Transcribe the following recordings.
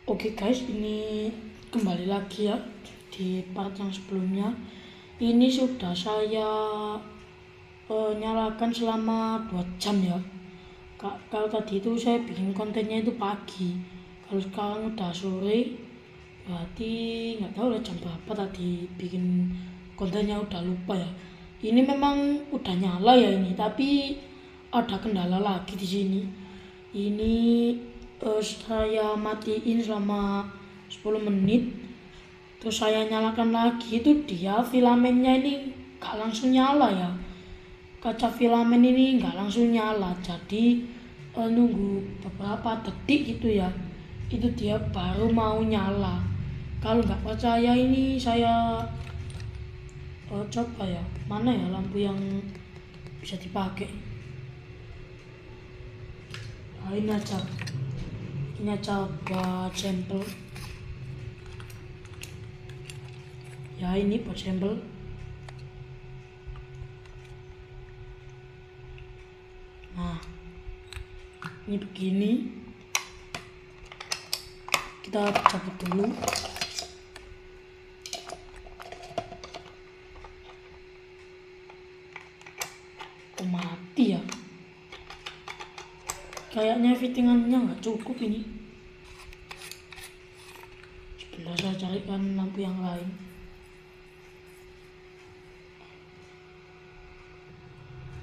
Oke guys, ini kembali lagi ya di part yang sebelumnya. Ini sudah saya nyalakan selama 2 jam ya. Kalau tadi itu saya bikin kontennya itu pagi. Kalau sekarang udah sore, berarti nggak tahu lah jam berapa tadi bikin kontennya, udah lupa ya. Ini memang udah nyala ya ini, tapi ada kendala lagi di sini. Ini saya matiin selama 10 menit, terus saya nyalakan lagi, itu dia filamennya ini gak langsung nyala ya. Kaca filamen ini gak langsung nyala, jadi nunggu beberapa detik gitu ya, itu dia baru mau nyala. Kalau nggak percaya ini saya coba ya, mana ya lampu yang bisa dipakai. Nah, ini aja buat sampel ya, ini buat sampel. Nah, ini begini, kita cabut dulu. Oh, mati ya, kayaknya fittingannya nggak cukup ini. Sebentar, saya carikan lampu yang lain.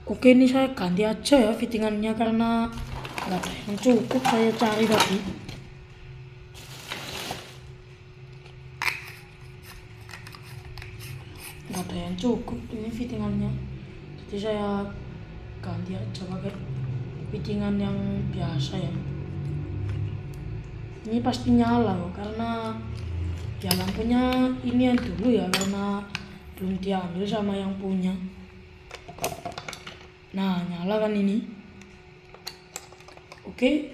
Oke, ini saya ganti aja ya fittingannya karena nggak ada yang cukup saya cari tadi. Nggak ada yang cukup ini fittingannya, jadi saya ganti aja pakai fittingan yang biasa ya. Ini pasti nyala loh, karena ya lampunya ini yang dulu ya, karena belum diambil sama yang punya. Nah, nyala kan ini. Oke,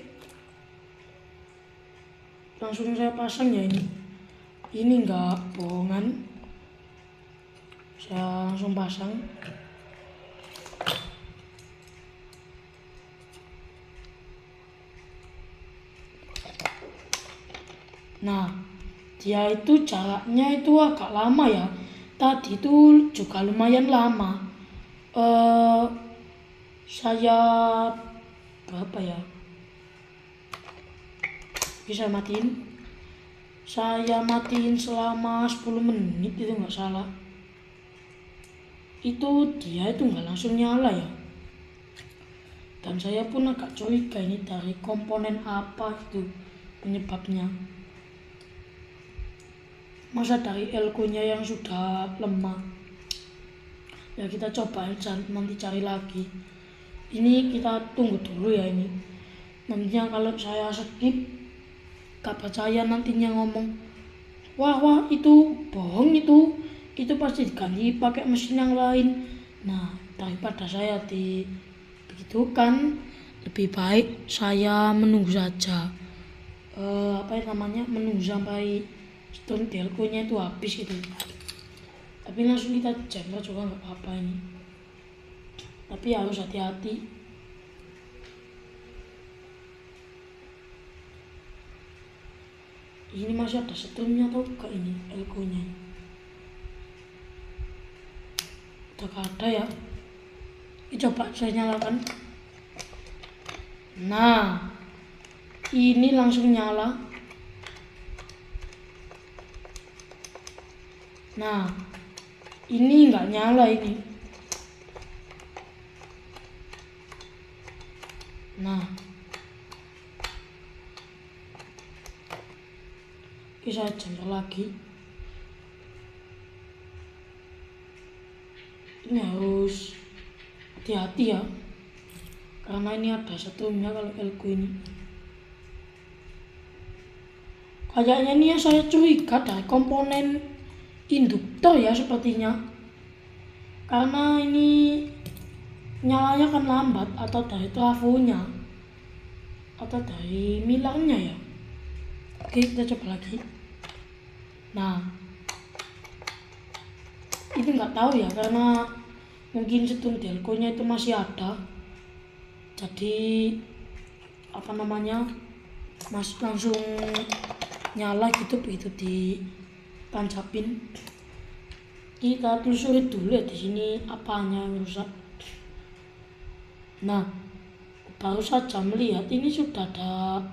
langsung saya pasang ya ini. Ini enggak bohongan, saya langsung pasang. Nah, dia itu jaraknya itu agak lama ya. Tadi itu juga lumayan lama. Saya berapa ya? Bisa matiin. Saya matiin selama 10 menit itu nggak salah. Itu dia itu nggak langsung nyala ya. Dan saya pun agak curiga ini dari komponen apa itu penyebabnya. Masa dari elko-nya yang sudah lemah? Ya kita coba nanti cari lagi. Ini kita tunggu dulu ya ini. Nantinya kalau saya skip, gak percaya nantinya ngomong, wah itu bohong, itu pasti diganti pakai mesin yang lain. Nah, daripada saya dibegitukan, lebih baik saya menunggu saja. Menunggu sampai string delco-nya itu habis gitu. Tapi langsung kita jemput juga nggak apa-apa ini. Tapi harus hati-hati. Ini masih ada stringnya atau enggak ini elko-nya? Udah gak ada ya. Ini coba saya nyalakan. Nah, ini langsung nyala. Nah, ini nggak nyala ini. Nah, bisa jemput lagi. Ini harus hati-hati ya, karena ini ada setrumnya kalau elko ini. Kayaknya ini ya saya curiga dari komponen induktor ya sepertinya, karena ini nyalanya kan lambat, atau dari trafonya atau dari milernya ya. Oke, kita coba lagi. Nah, ini nggak tahu ya, karena mungkin setrum delco-nya itu masih ada, jadi masih langsung nyala gitu begitu ditancapin. Kita telusuri dulu ya di sini apanya yang rusak. Nah, baru saja melihat ini sudah ada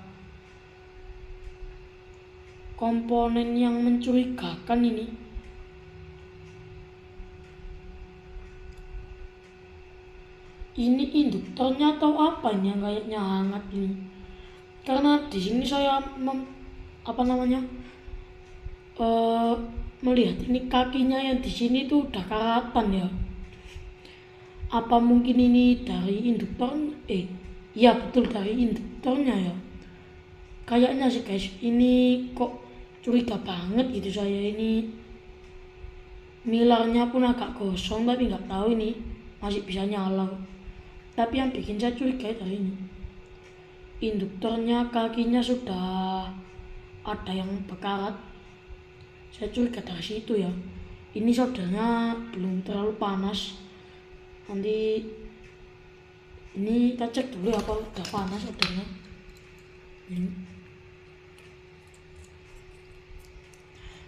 komponen yang mencurigakan ini. Ini induktornya atau apa ini yang kayaknya hangat ini? Karena di sini saya melihat ini kakinya yang di sini tuh udah karatan ya. Apa mungkin ini dari induktor? Iya betul dari induktornya ya. Kayaknya sih guys, ini kok curiga banget gitu saya ini. Milarnya pun agak kosong tapi nggak tahu ini masih bisa nyala. Tapi yang bikin saya curiga dari ini, induktornya kakinya sudah ada yang berkarat. Saya curiga dari situ ya. Ini soldernya belum terlalu panas. Nanti ini kita cek dulu apa udah panas soldernya. Ini.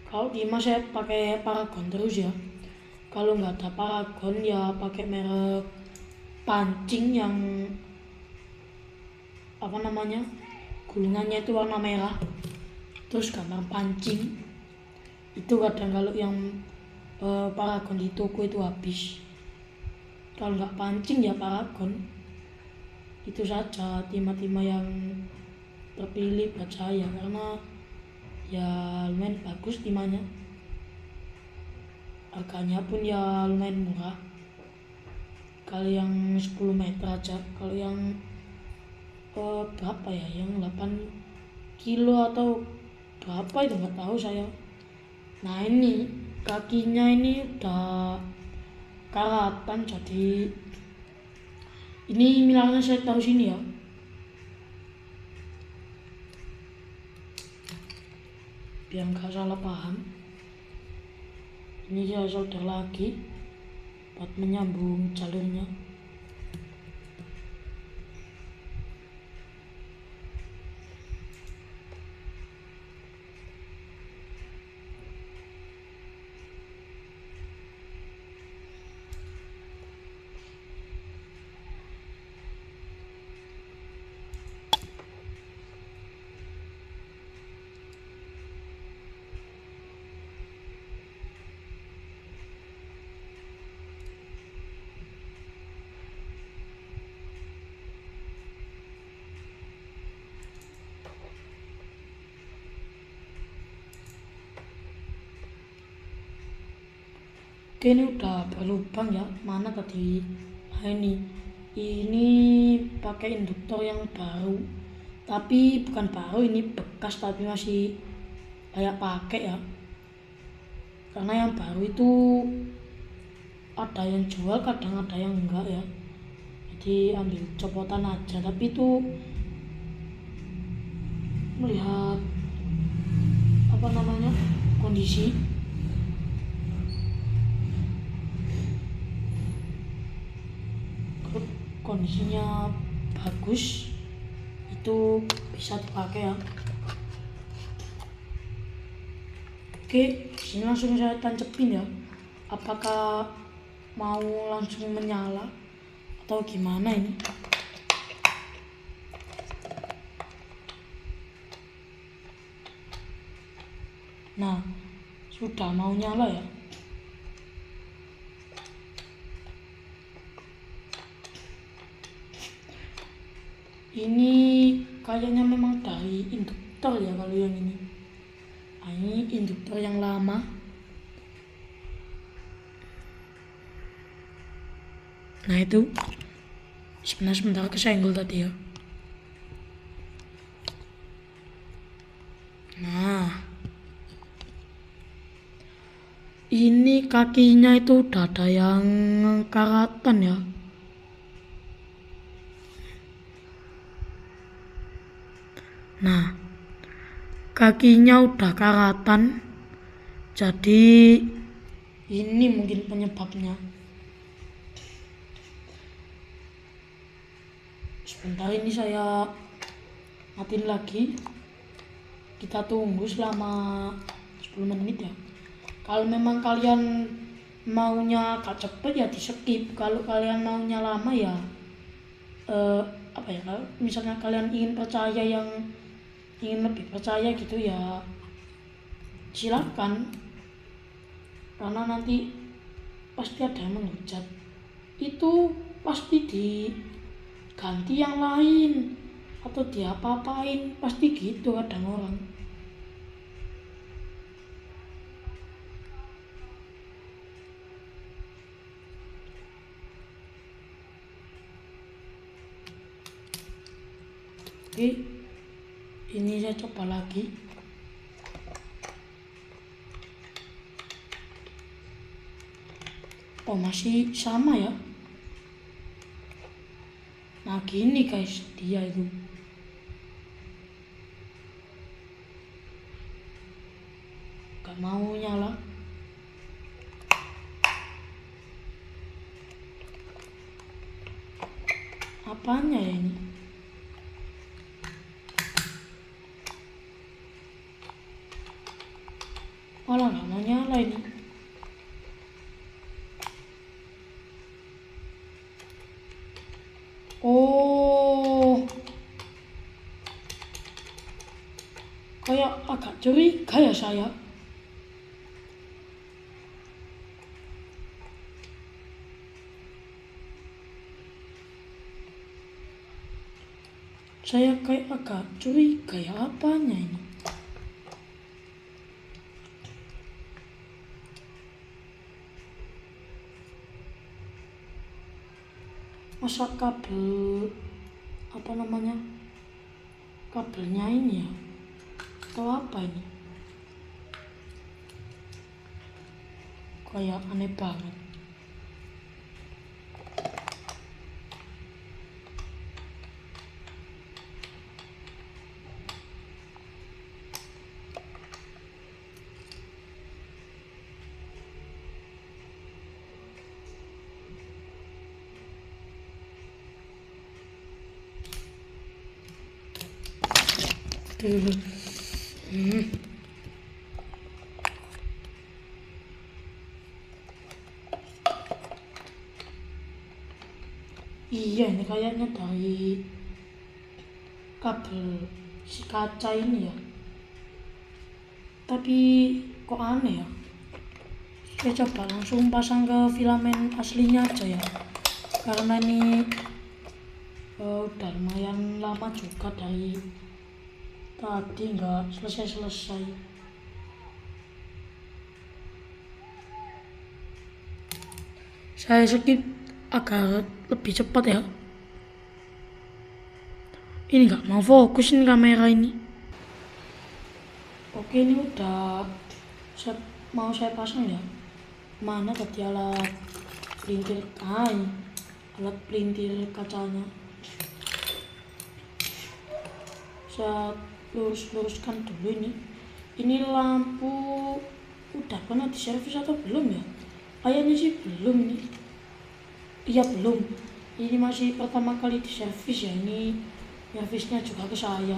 Kalau di mas saya pakai Paragon terus ya. Kalau nggak ada Paragon ya pakai merek pancing yang gulungannya itu warna merah. Terus gambar pancing. Itu kadang kalau yang Paragon di toko itu habis. Kalau nggak pancing ya Paragon. Itu saja timah-timah yang terpilih buat saya karena ya lumayan bagus timahnya. Harganya pun ya lumayan murah. Kalau yang 10 meter aja, kalau yang berapa ya, yang 8 kilo atau berapa itu nggak tahu saya. Nah ini kakinya ini udah karatan, jadi ini milarnya saya taruh sini ya. Biar nggak salah paham. Ini saya solder lagi buat menyambung jalurnya. Oke, ini udah berlubang ya. Mana tadi? Nah ini pakai induktor yang baru, tapi bukan baru, ini bekas tapi masih layak pakai ya. Karena yang baru itu ada yang jual, kadang ada yang enggak ya. Jadi ambil copotan aja, tapi itu melihat kondisi kondisinya bagus, itu bisa dipakai ya. Oke, sini langsung saya tancepin ya. Apakah mau langsung menyala atau gimana ini? Nah, sudah mau nyala ya. Ini kayaknya memang dari induktor ya kalau yang ini. Nah, ini induktor yang lama. Nah itu sebentar kesenggol tadi ya. Nah, ini kakinya itu udah ada yang karatan ya. Nah, kakinya udah karatan, jadi ini mungkin penyebabnya. Sebentar, ini saya matiin lagi. kita tunggu selama 10 menit ya. Kalau memang kalian maunya agak cepet ya di skip. Kalau kalian maunya lama ya kalau misalnya kalian ingin lebih percaya gitu ya silakan, karena nanti pasti ada yang menghujat, itu pasti diganti yang lain atau diapa-apain, pasti gitu kadang orang. Oke, ini saya coba lagi. Oh, masih sama ya. Nah gini guys, dia itu gak mau nyala. Apanya ya ini? Malah gak mau nyala ini. Oh, kayak agak curiga ya saya. Saya kayak agak curiga ya, apanya ini? Masa kabel kabelnya ini ya, atau apa ini? Kayak aneh banget. Iya, ini kayaknya dari kabel si kaca ini ya. Tapi kok aneh ya. Saya coba langsung pasang ke filamen aslinya aja ya. Karena ini udah lumayan lama juga dari tadi nggak selesai. Saya skip agar lebih cepat ya. Ini nggak mau fokus ini kamera ini. Oke, ini udah mau saya pasang ya. Mana tadi alat pelintir alat pelintir kacanya. Saya luruskan dulu ini. Ini lampu udah pernah diservis atau belum ya? Kayaknya sih belum nih. Iya belum. Ini masih pertama kali diservis ya. Ini servisnya juga ke saya.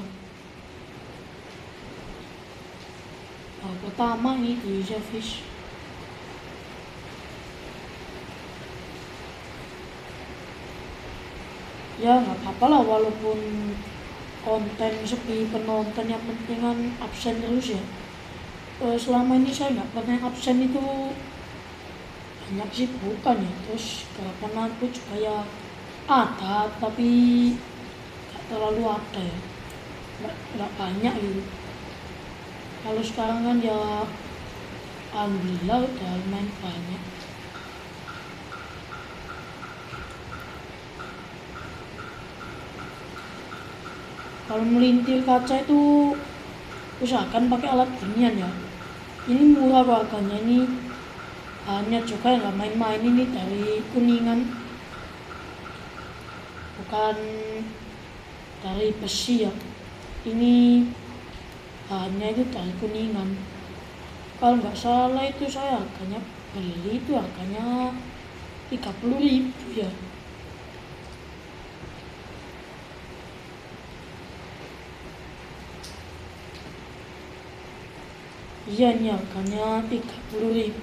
Pertama ini diservis. Ya nggak apa-apa lah, walaupun konten sepi penonton, yang penting kan absen terus ya. Selama ini saya nggak pernah absen, itu banyak sih bukan ya, terus gerakan aku juga ya ada tapi nggak terlalu ada ya, nggak banyak gitu. Kalau sekarang kan ya alhamdulillah udah lumayan banyak. Kalau melintir kaca itu usahakan pakai alat ginian ya. Ini murah kok harganya, ini bahannya juga nggak main-main, ini dari Kuningan, bukan dari besi ya. Ini bahannya itu dari Kuningan. Kalau nggak salah itu saya beli itu harganya 30.000 ya. Iya, ini harganya 30.000.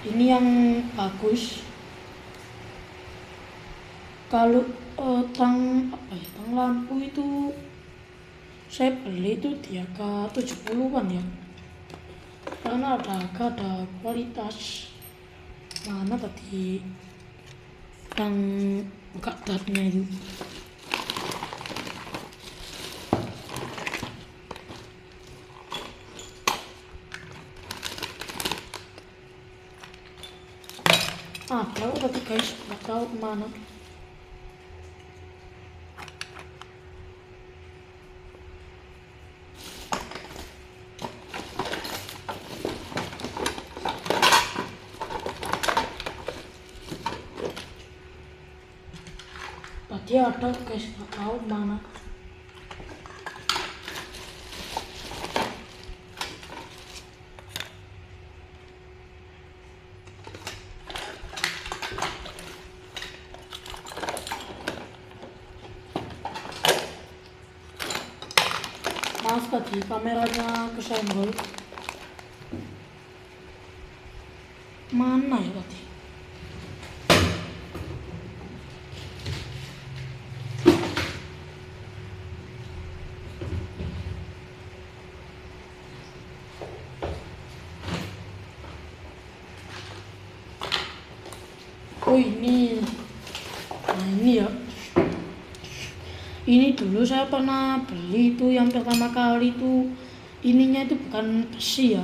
Ini yang bagus. Kalau tang apa ya, tang lampu itu saya beli itu di harga 70-an ya, karena ada kualitas. Mana tadi yang buka datnya itu? Tahu tadi guys, nggak tahu kemana. Tadi ada guys, nggak tahu kemana. Maaf tadi kameranya kesenggol. Mana ya tadi? Oh ini. Nah ini ya. Ini dulu saya pernah beli itu yang pertama kali itu, ininya itu bukan besi ya,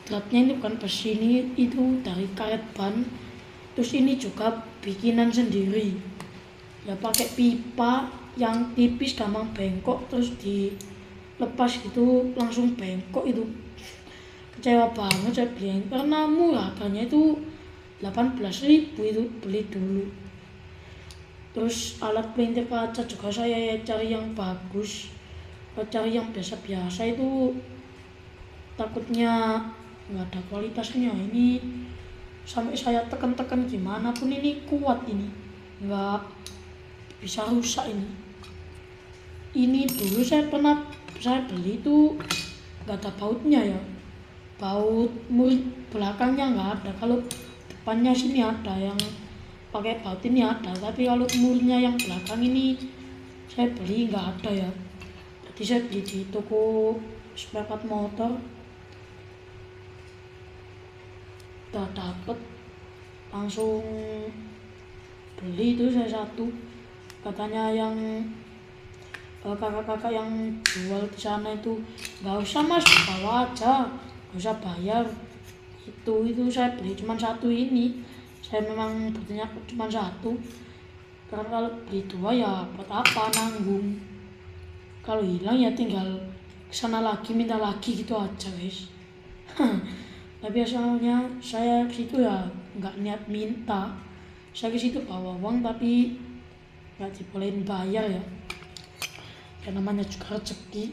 dratnya ini bukan besi, ini itu dari karet ban. Terus ini juga bikinan sendiri ya, pakai pipa yang tipis gampang bengkok, terus dilepas gitu langsung bengkok. Itu kecewa banget saya beli karena murah, harganya itu 18.000 itu beli dulu. Terus alat pelintir kaca juga saya ya cari yang bagus. Kalau cari yang biasa-biasa itu takutnya nggak ada kualitasnya. Ini sampai saya tekan-tekan gimana pun ini kuat, ini nggak bisa rusak ini. Ini dulu saya beli itu nggak ada bautnya ya, baut murid belakangnya nggak ada. Kalau depannya sini ada yang pakai baut, ini ada, tapi kalau murnya yang belakang ini saya beli nggak ada ya. Jadi saya beli di toko spare part motor, udah dapet langsung beli itu saya satu. Katanya yang kakak-kakak yang jual di sana itu, nggak usah mas, bawa aja, nggak usah bayar. Itu saya beli cuma satu ini. Saya memang butuhnya cuma satu, karena kalau beli dua ya buat apa nanggung. Kalau hilang ya tinggal kesana lagi minta lagi gitu aja guys. Tapi biasanya saya ke situ ya nggak niat minta, saya ke situ bawa uang tapi nggak dibolehin bayar ya. Ya namanya juga rezeki.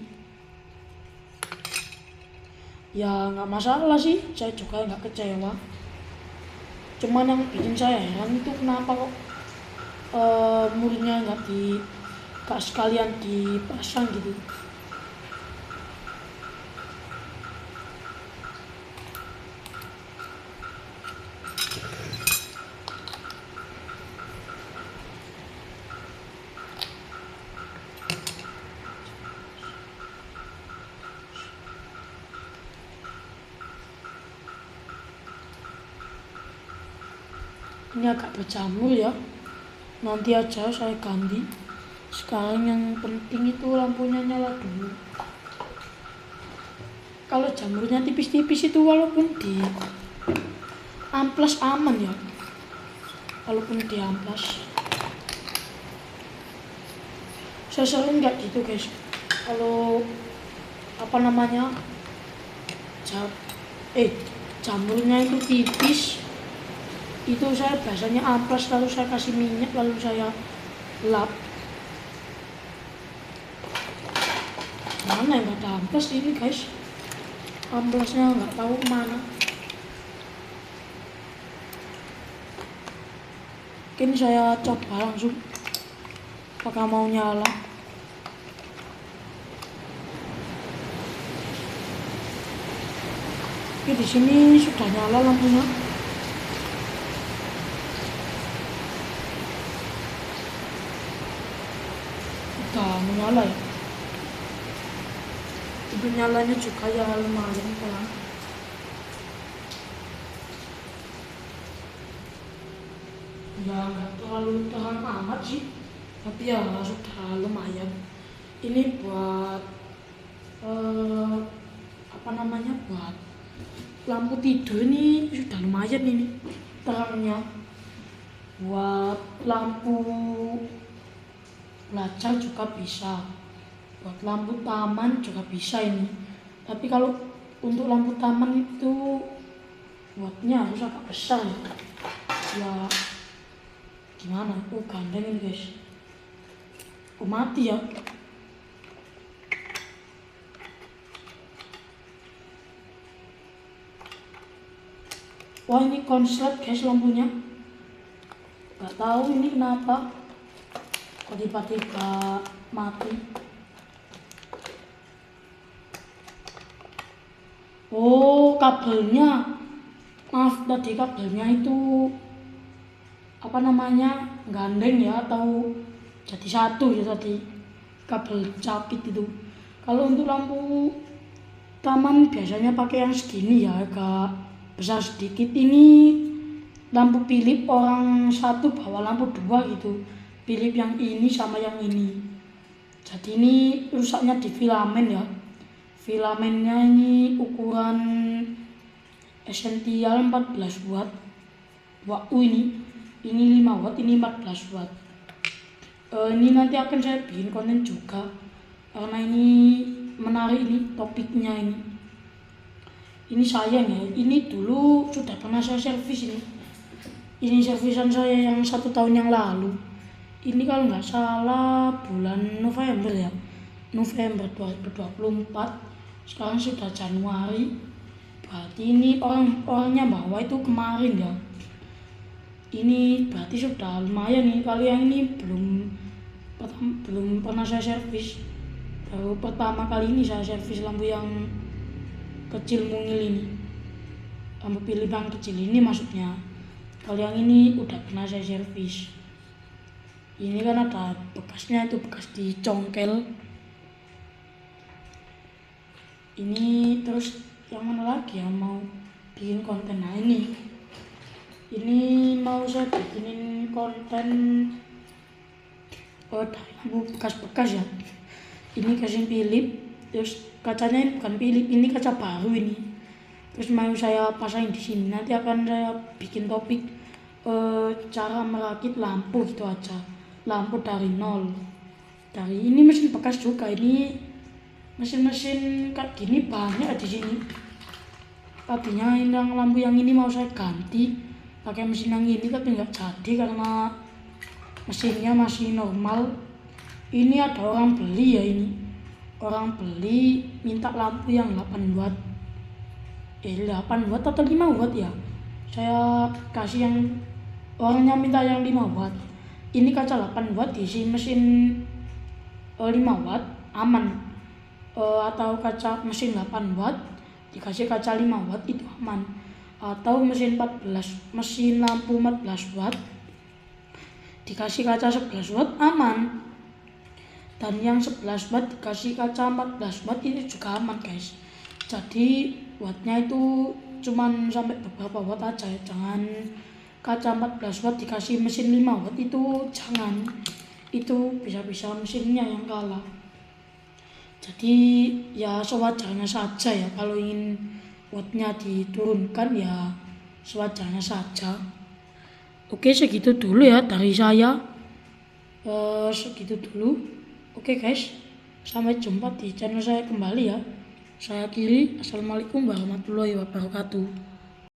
Ya nggak masalah sih, saya juga nggak kecewa. Cuman yang bikin saya heran itu kenapa kok murnya nggak sekalian dipasang gitu. Ini agak berjamur ya, nanti aja saya ganti. Sekarang yang penting itu lampunya nyala dulu. Kalau jamurnya tipis-tipis itu walaupun di amplas aman ya, walaupun di amplas. Saya sering nggak gitu guys, kalau apa namanya jamurnya itu tipis, itu saya biasanya amplas, lalu saya kasih minyak, lalu saya lap. Mana yang nggak ada amplas ini guys, amplasnya nggak tahu kemana. Mungkin saya coba langsung apakah mau nyala. Oke, di sini sudah nyala lampunya. Sudah menyala ya. Itu nyalanya juga ya lumayan pelan. Ya nggak terlalu terang amat sih, tapi ya sudah lumayan. Ini buat apa namanya, buat lampu tidur ini sudah lumayan ini terangnya. Buat lampu belajar juga bisa, buat lampu taman juga bisa ini. Tapi kalau untuk lampu taman itu wattnya harus agak besar ya. Ya gimana? Gandeng ini guys. Mati ya. Wah, ini konslet guys lampunya. Gak tahu ini kenapa kok tiba-tiba mati. Oh, kabelnya. Maaf, tadi kabelnya itu apa namanya, gandeng ya, atau jadi satu ya tadi kabel capit itu. Kalau untuk lampu taman biasanya pakai yang segini ya, agak besar sedikit. Ini lampu Philips orang satu bawa lampu dua gitu, Philips yang ini sama yang ini. Jadi ini rusaknya di filamen ya. Filamennya ini ukuran esensial 14 watt. WAU ini 5 watt, ini 14 watt. Ini nanti akan saya bikin konten juga karena ini menarik ini topiknya ini. Ini sayang ya, ini dulu sudah pernah saya servis ini. Ini servisan saya yang 1 tahun yang lalu. Ini kalau nggak salah bulan November ya, November 2024. Sekarang sudah Januari. Berarti ini orangnya bawa itu kemarin ya. Ini berarti sudah lumayan nih. Kali yang ini belum pernah saya servis. Baru pertama kali ini saya servis lampu yang kecil mungil ini. Lampu Philips yang kecil ini maksudnya. Kalau yang ini udah pernah saya servis. Ini kan ada bekasnya, itu bekas dicongkel. Ini terus yang mana lagi yang mau bikin konten? Nah ini mau saya bikinin konten dari lampu bekas-bekas ya. Ini casing Philips, terus kacanya ini bukan Philips, ini kaca baru ini. Terus mau saya pasang di sini. Nanti akan saya bikin topik cara merakit lampu gitu aja. Lampu dari nol. Dari ini mesin bekas juga. Ini mesin-mesin kayak gini banyak di sini. Tadinya yang lampu yang ini mau saya ganti pakai mesin yang ini, tapi nggak jadi karena mesinnya masih normal. Ini ada orang beli ya, ini orang beli minta lampu yang 8 watt 8 watt atau 5 watt ya. Saya kasih yang orangnya minta yang 5 watt. Ini kaca 8 watt diisi mesin 5 watt aman. Atau kaca mesin 8 watt dikasih kaca 5 watt itu aman. Atau mesin lampu 14 watt dikasih kaca 11 watt aman. Dan yang 11 watt dikasih kaca 14 watt ini juga aman guys. Jadi wattnya itu cuman sampai beberapa watt aja ya. Jangan kaca 14 watt dikasih mesin 5 watt itu jangan. Itu bisa-bisa mesinnya yang kalah. Jadi ya sewajarnya saja ya, kalau ingin wattnya diturunkan ya sewajarnya saja. Oke, segitu dulu ya dari saya. Segitu dulu. Oke guys, sampai jumpa di channel saya kembali ya. Saya akhiri. Assalamualaikum warahmatullahi wabarakatuh.